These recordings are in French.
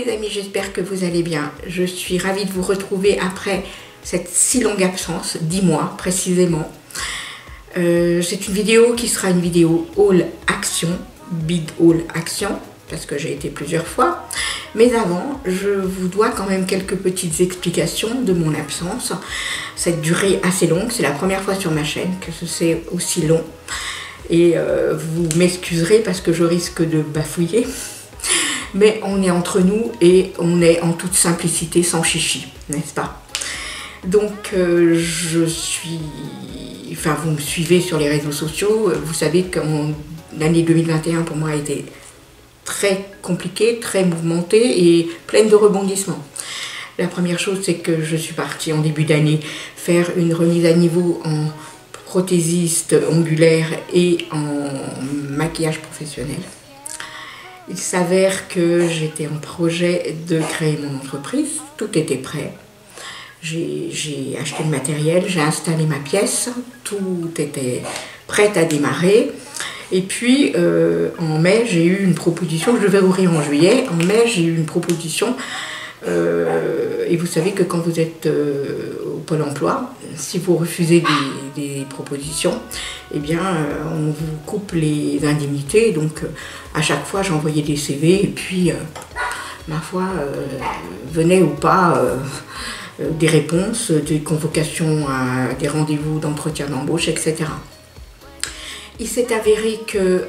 les amis, j'espère que vous allez bien. Je suis ravie de vous retrouver après cette si longue absence, 10 mois précisément. C'est une vidéo qui sera une vidéo haul action, big haul action, parce que j'ai été plusieurs fois. Mais avant, je vous dois quand même quelques petites explications de mon absence. Cette durée assez longue, c'est la première fois sur ma chaîne que c'est aussi long. Et vous m'excuserez parce que je risque de bafouiller. Mais on est entre nous et on est en toute simplicité, sans chichi, n'est-ce pas? Donc je suis... Enfin, vous me suivez sur les réseaux sociaux, vous savez que l'année 2021 pour moi a été très compliquée, très mouvementée et pleine de rebondissements. La première chose, c'est que je suis partie en début d'année faire une remise à niveau en prothésiste ongulaire et en maquillage professionnel. Il s'avère que j'étais en projet de créer mon entreprise, tout était prêt. J'ai acheté le matériel, j'ai installé ma pièce, tout était prêt à démarrer. Et puis en mai, j'ai eu une proposition, je devais ouvrir en juillet, en mai j'ai eu une proposition, et vous savez que quand vous êtes au Pôle emploi, si vous refusez des propositions, eh bien on vous coupe les indemnités, donc à chaque fois j'envoyais des CV, et puis ma foi, venait ou pas des réponses, des convocations à des rendez-vous d'entretien d'embauche, etc. Il s'est avéré que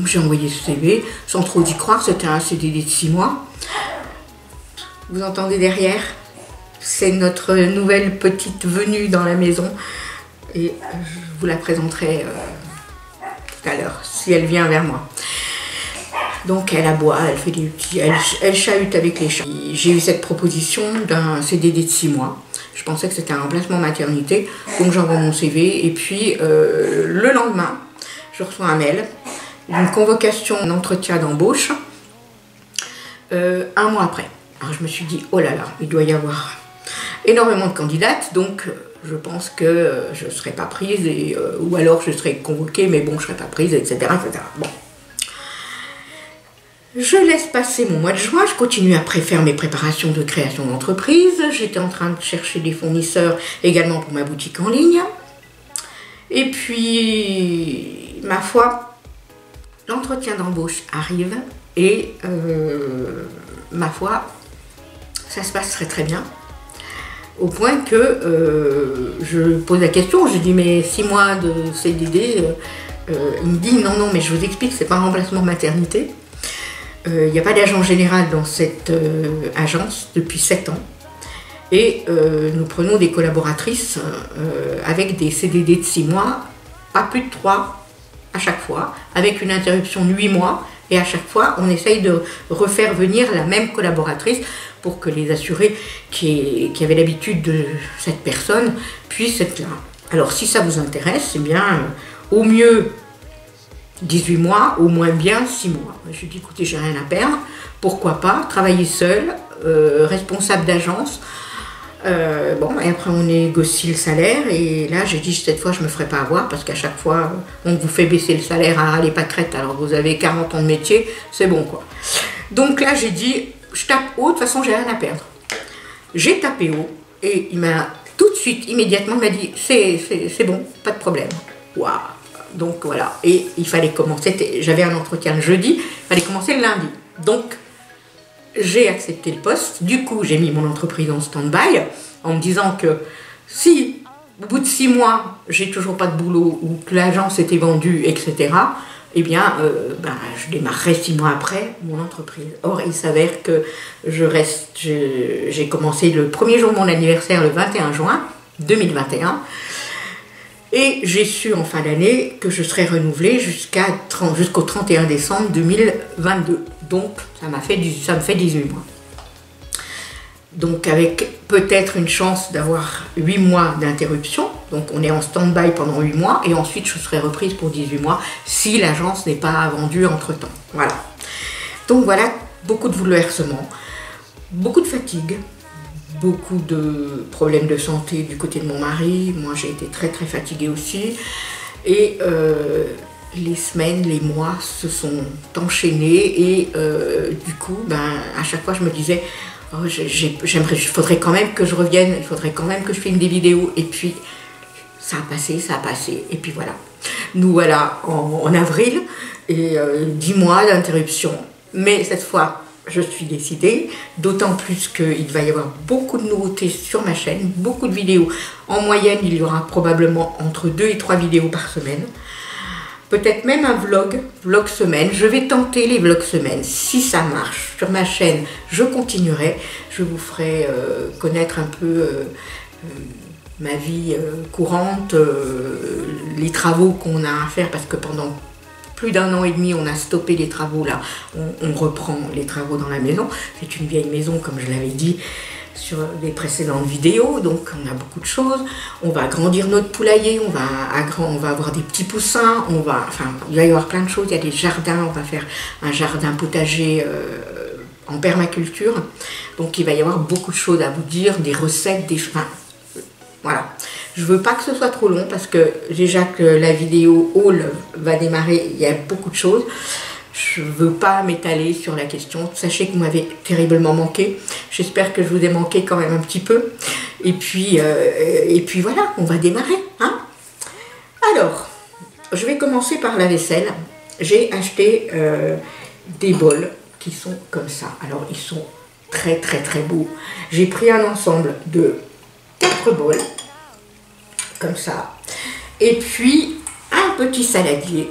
j'ai envoyé ce CV sans trop y croire, c'était un CDD de 6 mois. Vous entendez derrière? C'est notre nouvelle petite venue dans la maison et je vous la présenterai tout à l'heure si elle vient vers moi. Donc elle aboie, elle fait des petits, elle chahute avec les chats. J'ai eu cette proposition d'un CDD de 6 mois. Je pensais que c'était un remplacement maternité, donc j'envoie mon CV et puis le lendemain, je reçois un mail, une convocation d'entretien d'embauche, un mois après. Alors je me suis dit, oh là là, il doit y avoir énormément de candidates, donc je pense que je ne serai pas prise, et, ou alors je serai convoquée, mais bon, je ne serai pas prise, etc. etc. Bon. Je laisse passer mon mois de juin, je continue à faire mes préparations de création d'entreprise. J'étais en train de chercher des fournisseurs également pour ma boutique en ligne. Et puis, ma foi, l'entretien d'embauche arrive et ma foi, ça se passe très très bien. Au point que je pose la question, je dis mais 6 mois de CDD, il me dit non, non, mais je vous explique, c'est pas un remplacement maternité. Il n'y a pas d'agent général dans cette agence depuis 7 ans et nous prenons des collaboratrices avec des CDD de 6 mois, pas plus de 3 à chaque fois, avec une interruption de 8 mois et à chaque fois on essaye de refaire venir la même collaboratrice pour que les assurés qui avaient l'habitude de cette personne puissent être là. Alors si ça vous intéresse, eh bien au mieux 18 mois, au moins bien 6 mois. Je lui ai dit, écoutez, j'ai rien à perdre, pourquoi pas, travailler seul, responsable d'agence. Bon, et après on négocie le salaire, et là j'ai dit, cette fois je me ferai pas avoir, parce qu'à chaque fois on vous fait baisser le salaire à râler pâquerette, alors vous avez 40 ans de métier, c'est bon quoi. Donc là j'ai dit, je tape haut, de toute façon j'ai rien à perdre. J'ai tapé haut, et il m'a tout de suite, immédiatement, il m'a dit, c'est bon, pas de problème. Waouh! Donc voilà, et il fallait commencer, j'avais un entretien le jeudi, il fallait commencer le lundi. Donc j'ai accepté le poste, du coup j'ai mis mon entreprise en stand-by en me disant que si au bout de 6 mois j'ai toujours pas de boulot ou que l'agence était vendue, etc., eh bien je démarrerai 6 mois après mon entreprise. Or il s'avère que j'ai commencé le premier jour de mon anniversaire, le 21 juin 2021. Et j'ai su en fin d'année que je serais renouvelée jusqu'au 31 décembre 2022. Donc ça me fait 18 mois. Donc avec peut-être une chance d'avoir 8 mois d'interruption. Donc on est en stand-by pendant 8 mois et ensuite je serai reprise pour 18 mois si l'agence n'est pas vendue entre-temps. Voilà. Donc voilà, beaucoup de bouleversements, beaucoup de fatigue. Beaucoup de problèmes de santé du côté de mon mari, moi j'ai été très très fatiguée aussi et les semaines, les mois se sont enchaînés et du coup, ben, à chaque fois je me disais, oh, il faudrait quand même que je revienne, il faudrait quand même que je filme des vidéos. Et puis ça a passé, et puis voilà. Nous voilà en avril et 10 mois d'interruption. Mais cette fois, je suis décidée, d'autant plus qu'il va y avoir beaucoup de nouveautés sur ma chaîne, beaucoup de vidéos. En moyenne, il y aura probablement entre 2 et 3 vidéos par semaine. Peut-être même un vlog semaine. Je vais tenter les vlogs semaine. Si ça marche sur ma chaîne, je continuerai. Je vous ferai connaître un peu ma vie courante, les travaux qu'on a à faire, parce que pendant plus d'1 an et demi, on a stoppé les travaux là. On reprend les travaux dans la maison. C'est une vieille maison, comme je l'avais dit sur les précédentes vidéos, donc on a beaucoup de choses. On va agrandir notre poulailler, on va avoir des petits poussins, enfin, il va y avoir plein de choses. Il y a des jardins, on va faire un jardin potager en permaculture. Donc il va y avoir beaucoup de choses à vous dire, des recettes, enfin, voilà. Je veux pas que ce soit trop long parce que déjà que la vidéo haul va démarrer, il y a beaucoup de choses. Je ne veux pas m'étaler sur la question. Sachez que vous m'avez terriblement manqué. J'espère que je vous ai manqué quand même un petit peu. Et puis voilà, on va démarrer. Hein. Alors, je vais commencer par la vaisselle. J'ai acheté des bols qui sont comme ça. Alors, ils sont très très très beaux. J'ai pris un ensemble de 4 bols, comme ça. Et puis, un petit saladier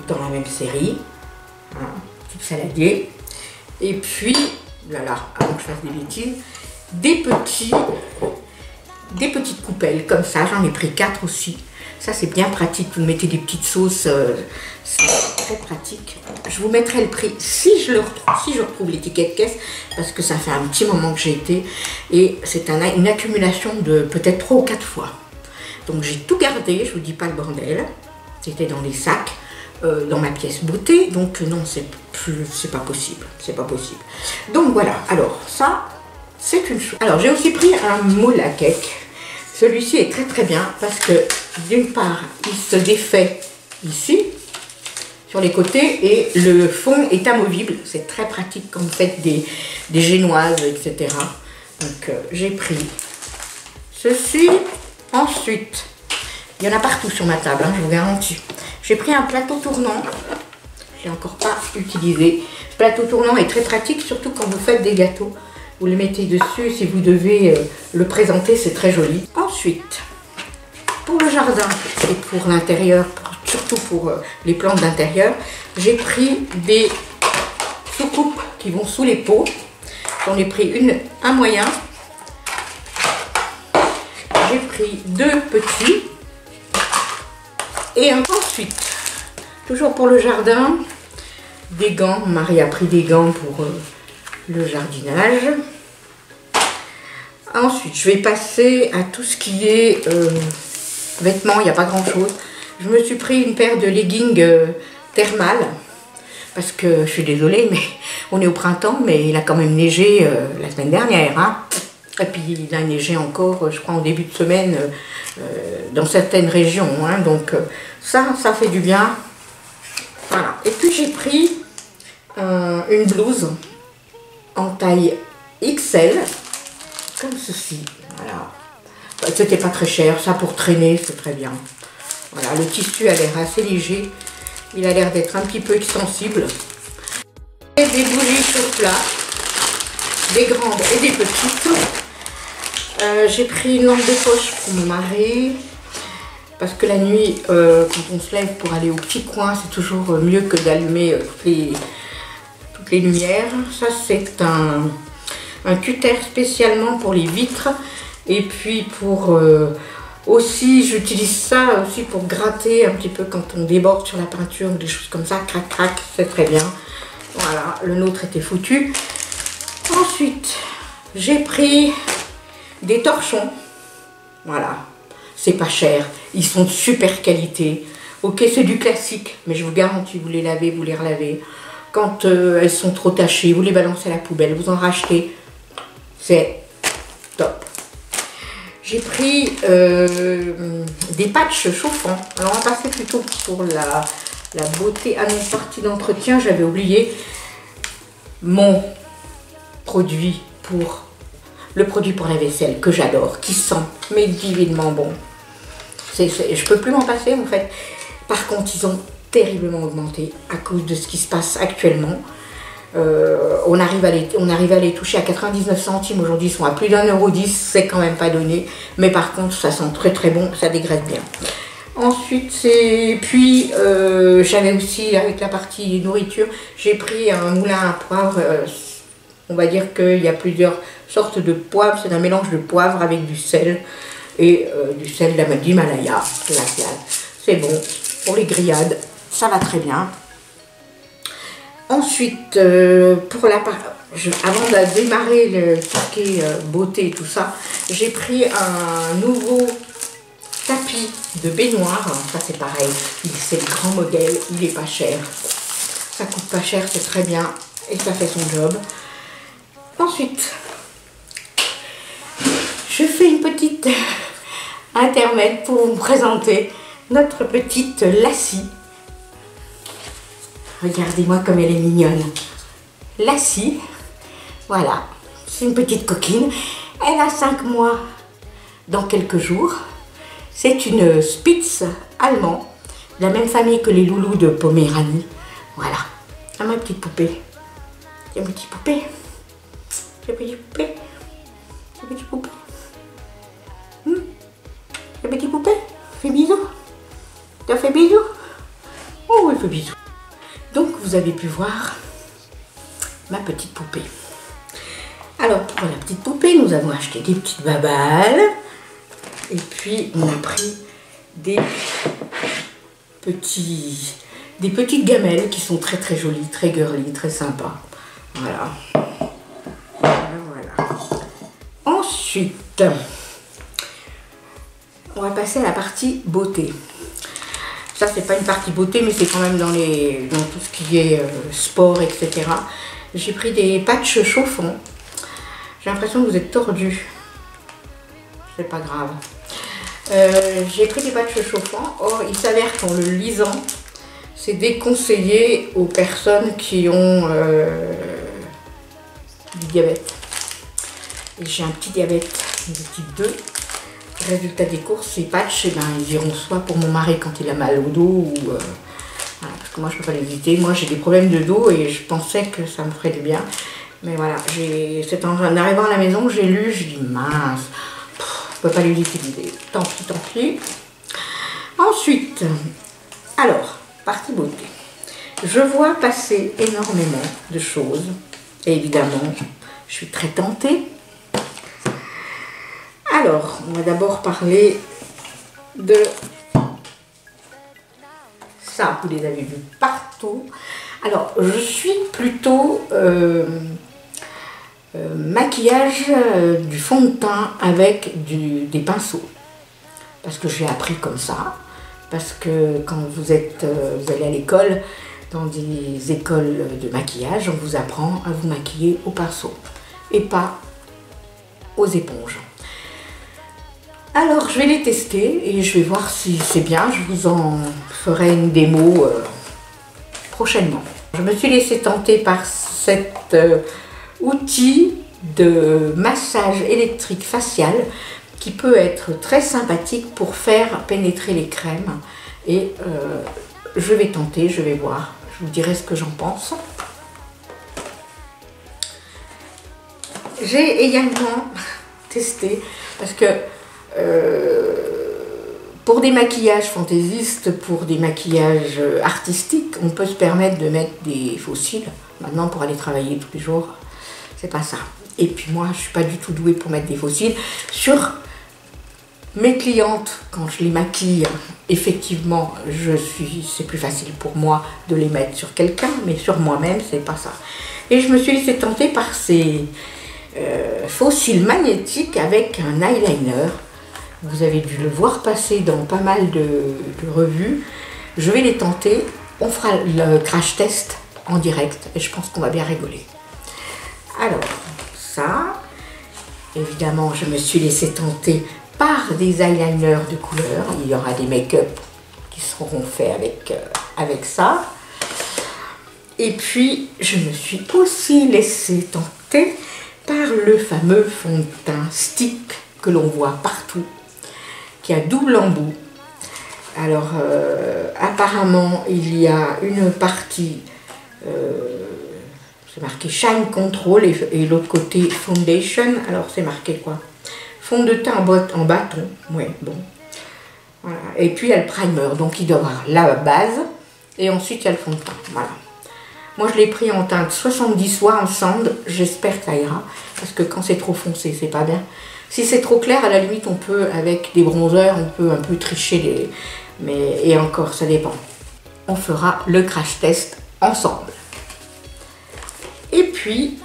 dans la même série. Un petit saladier, et puis, voilà, avant que je fasse des bêtises, des petites coupelles comme ça, j'en ai pris 4 aussi. Ça c'est bien pratique, vous mettez des petites sauces, c'est très pratique. Je vous mettrai le prix si je retrouve l'étiquette caisse, parce que ça fait un petit moment que j'ai été, et c'est une accumulation de peut-être 3 ou 4 fois. Donc j'ai tout gardé, je vous dis pas le bordel, c'était dans les sacs. Dans ma pièce beauté, donc non, c'est pas possible, Donc voilà, alors ça, c'est une chose. Alors j'ai aussi pris un moule à cake. Celui-ci est très très bien parce que d'une part, il se défait ici, sur les côtés, et le fond est amovible. C'est très pratique quand vous faites des génoises, etc. Donc j'ai pris ceci. Ensuite, il y en a partout sur ma table, hein, je vous garantis. J'ai pris un plateau tournant, je n'ai encore pas utilisé. Ce plateau tournant est très pratique, surtout quand vous faites des gâteaux. Vous le mettez dessus, si vous devez le présenter, c'est très joli. Ensuite, pour le jardin et pour l'intérieur, surtout pour les plantes d'intérieur, j'ai pris des soucoupes qui vont sous les pots. J'en ai pris un moyen. J'ai pris 2 petits. Et ensuite, toujours pour le jardin, des gants. Marie a pris des gants pour le jardinage. Ensuite, je vais passer à tout ce qui est vêtements. Il n'y a pas grand chose. Je me suis pris une paire de leggings thermales. Parce que je suis désolée, mais on est au printemps, mais il a quand même neigé la semaine dernière. Hein. Et puis il a neigé encore, je crois, en début de semaine dans certaines régions. Hein. Donc ça fait du bien. Voilà. Et puis j'ai pris une blouse en taille XL, comme ceci. Voilà. C'était pas très cher, ça pour traîner, c'est très bien. Voilà, le tissu a l'air assez léger. Il a l'air d'être un petit peu extensible. Et des bougies sur plat, des grandes et des petites. J'ai pris une lampe de poche pour mon mari, parce que la nuit, quand on se lève pour aller au petit coin, c'est toujours mieux que d'allumer toutes les lumières. Ça, c'est un cutter spécialement pour les vitres. Et puis pour aussi, j'utilise ça aussi pour gratter un petit peu quand on déborde sur la peinture ou des choses comme ça. Crac, crac, c'est très bien. Voilà, le nôtre était foutu. Ensuite, j'ai pris des torchons. Voilà, c'est pas cher. Ils sont de super qualité. Ok, c'est du classique, mais je vous garantis, vous les lavez, vous les relavez. Quand elles sont trop tachées, vous les balancez à la poubelle, vous en rachetez. C'est top. J'ai pris des patchs chauffants. Alors on va passer plutôt pour la beauté. Ah non, partie d'entretien, j'avais oublié mon produit pour le produit pour la vaisselle que j'adore, qui sent mais divinement bon. Je peux plus m'en passer en fait. Par contre, ils ont terriblement augmenté à cause de ce qui se passe actuellement. On arrive à les toucher à 99 centimes. Aujourd'hui, ils sont à plus d'1,10 €. C'est quand même pas donné. Mais par contre, ça sent très très bon. Ça dégraisse bien. Ensuite, j'avais aussi, avec la partie nourriture, j'ai pris un moulin à poivre. On va dire qu'il y a plusieurs sortes de poivre. C'est un mélange de poivre avec du sel et du sel d'Himalaya. C'est bon pour les grillades. Ça va très bien. Ensuite, avant de démarrer le paquet beauté et tout ça, j'ai pris un nouveau tapis de baignoire. Ça c'est pareil, c'est le grand modèle, il est pas cher. Ça coûte pas cher, c'est très bien et ça fait son job. Ensuite, je fais une petite intermède pour vous présenter notre petite Lassie. Regardez-moi comme elle est mignonne. Lassie, voilà, c'est une petite coquine. Elle a 5 mois dans quelques jours. C'est une Spitz allemand, de la même famille que les loulous de Poméranie. Voilà, ah, ma petite poupée. C'est une petite poupée. C'est une petite poupée. C'est une petite poupée. C'est une petite poupée. Fais bisous. T'as fait bisous? Oh, elle fait bisous. Donc, vous avez pu voir ma petite poupée. Alors, pour la petite poupée, nous avons acheté des petites babales. Et puis, on a pris des petites gamelles qui sont très très jolies, très girly, très sympas. Voilà. Voilà. Ensuite, on va passer à la partie beauté. Ça, c'est pas une partie beauté, mais c'est quand même dans tout ce qui est sport, etc. J'ai pris des patchs chauffants. J'ai l'impression que vous êtes tordus. C'est pas grave. J'ai pris des patchs chauffants. Or, il s'avère qu'en le lisant, c'est déconseillé aux personnes qui ont du diabète. Et j'ai un petit diabète de type 2. Résultat des courses, ces patchs, ils iront soit pour mon mari quand il a mal au dos, ou voilà, parce que moi je peux pas les éviter. Moi j'ai des problèmes de dos et je pensais que ça me ferait du bien. Mais voilà, c'est en arrivant à la maison, j'ai lu, je dis mince, je peux pas les utiliser. Tant pis, tant pis. Ensuite, alors, partie beauté. Je vois passer énormément de choses. Et évidemment, je suis très tentée. Alors, on va d'abord parler de ça, vous les avez vus partout. Alors, je suis plutôt maquillage du fond de teint avec des pinceaux. Parce que j'ai appris comme ça. Parce que quand vous allez à l'école, dans des écoles de maquillage, on vous apprend à vous maquiller au pinceau et pas aux éponges. Alors, je vais les tester et je vais voir si c'est bien. Je vous en ferai une démo prochainement. Je me suis laissée tenter par cet outil de massage électrique facial qui peut être très sympathique pour faire pénétrer les crèmes. Et je vais tenter, je vais voir. Je vous dirai ce que j'en pense. J'ai également testé parce que pour des maquillages fantaisistes, pour des maquillages artistiques, on peut se permettre de mettre des faux cils. Maintenant, pour aller travailler tous les jours, c'est pas ça. Et puis moi, je suis pas du tout douée pour mettre des faux cils. Sur mes clientes, quand je les maquille, effectivement, c'est plus facile pour moi de les mettre sur quelqu'un, mais sur moi-même, c'est pas ça. Et je me suis laissée tenter par ces faux cils magnétiques avec un eyeliner. Vous avez dû le voir passer dans pas mal de revues. Je vais les tenter. On fera le crash test en direct et je pense qu'on va bien rigoler. Alors, ça, évidemment, je me suis laissée tenter par des eyeliners de couleur. Il y aura des make-up qui seront seront faits avec ça. Et puis, je me suis aussi laissée tenter par le fameux fond de teint stick que l'on voit partout, qui a double embout. Alors, apparemment, il y a une partie, c'est marqué Shine Control et l'autre côté Foundation. Alors, c'est marqué quoi? Fond de teint en bâton, ouais, bon. Voilà. Et puis, il y a le primer, donc il doit avoir la base, et ensuite, il y a le fond de teint, voilà. Moi, je l'ai pris en teinte 70 soit en sand, j'espère que ça ira, parce que quand c'est trop foncé, c'est pas bien. Si c'est trop clair, à la limite, on peut, avec des bronzers, on peut un peu tricher, et encore, ça dépend. On fera le crash test ensemble. Et puis,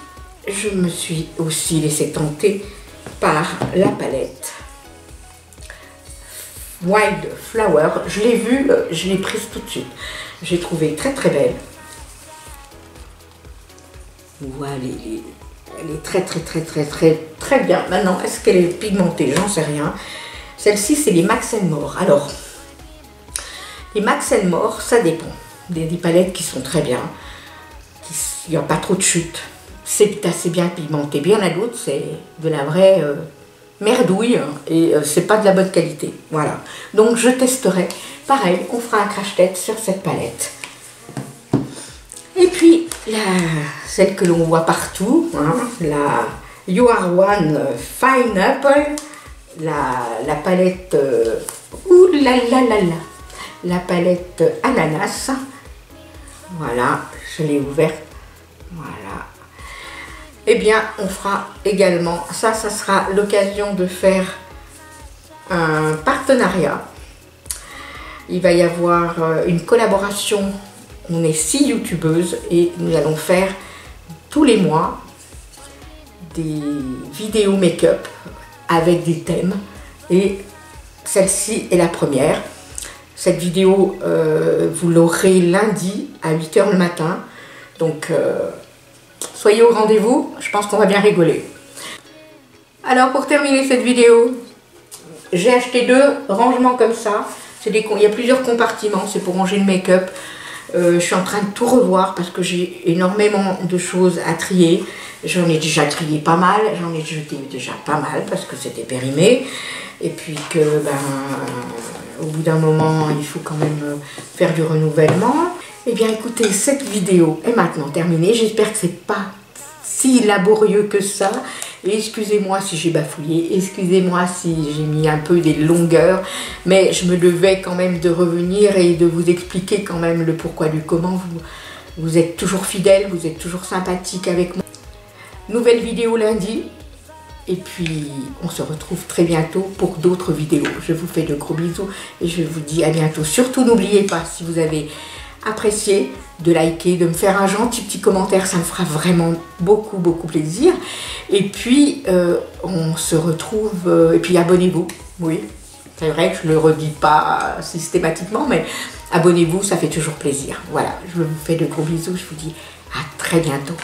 je me suis aussi laissée tenter par la palette Wild Flower. Je l'ai vue, je l'ai prise tout de suite. J'ai trouvé très très belle. Voilà, elle est très bien. Maintenant, est-ce qu'elle est pigmentée? J'en sais rien. Celle-ci, c'est les Max & More. Alors, les Max & More, ça dépend. Des palettes qui sont très bien. Il n'y a pas trop de chute. C'est assez bien pigmenté. Bien à d'autres, c'est de la vraie merdouille. Et c'est pas de la bonne qualité. Voilà. Donc, je testerai. Pareil, on fera un crash test sur cette palette. Et puis, celle que l'on voit partout, hein, la You Are One Fine Apple, la palette, la palette ananas. Voilà, je l'ai ouverte. Voilà. Eh bien, on fera également, ça sera l'occasion de faire un partenariat. Il va y avoir une collaboration. On est 6 youtubeuses et nous allons faire tous les mois des vidéos make-up avec des thèmes. Et celle-ci est la première. Cette vidéo, vous l'aurez lundi à 8 h le matin. Donc, soyez au rendez-vous. Je pense qu'on va bien rigoler. Alors, pour terminer cette vidéo, j'ai acheté 2 rangements comme ça. Il y a plusieurs compartiments. C'est pour ranger le make-up. Je suis en train de tout revoir parce que j'ai énormément de choses à trier. J'en ai déjà trié pas mal, j'en ai jeté déjà pas mal parce que c'était périmé. Et puis que, au bout d'un moment, il faut quand même faire du renouvellement. Eh bien, écoutez, cette vidéo est maintenant terminée. J'espère que c'est pas si laborieux que ça. Et excusez-moi si j'ai bafouillé, excusez-moi si j'ai mis un peu des longueurs, mais je me devais quand même de revenir et de vous expliquer quand même le pourquoi du comment. Vous êtes toujours fidèles, vous êtes toujours sympathiques avec moi. Nouvelle vidéo lundi, et puis on se retrouve très bientôt pour d'autres vidéos. Je vous fais de gros bisous et je vous dis à bientôt. Surtout n'oubliez pas, si vous avez apprécié, de liker, de me faire un gentil petit commentaire, ça me fera vraiment beaucoup plaisir. Et puis on se retrouve, et puis abonnez-vous, oui, c'est vrai que je ne le redis pas systématiquement, mais abonnez-vous, ça fait toujours plaisir. Voilà, je vous fais de gros bisous, je vous dis à très bientôt.